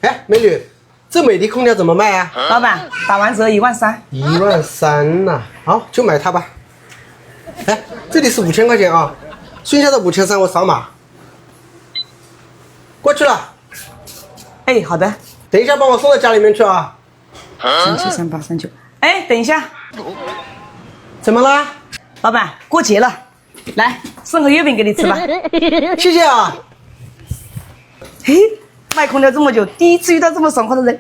哎，美女，这美的空调怎么卖啊？老板，打完折13000。13000呐，好，就买它吧。哎，这里是5000块钱啊，剩下的5300我扫码。过去了，哎，好的。等一下帮我送到家里面去啊。373839。哎，等一下，怎么啦？老板，过节了，来送个月饼给你吃吧。谢谢啊。嘿，卖空调这么久，第一次遇到这么爽快的人。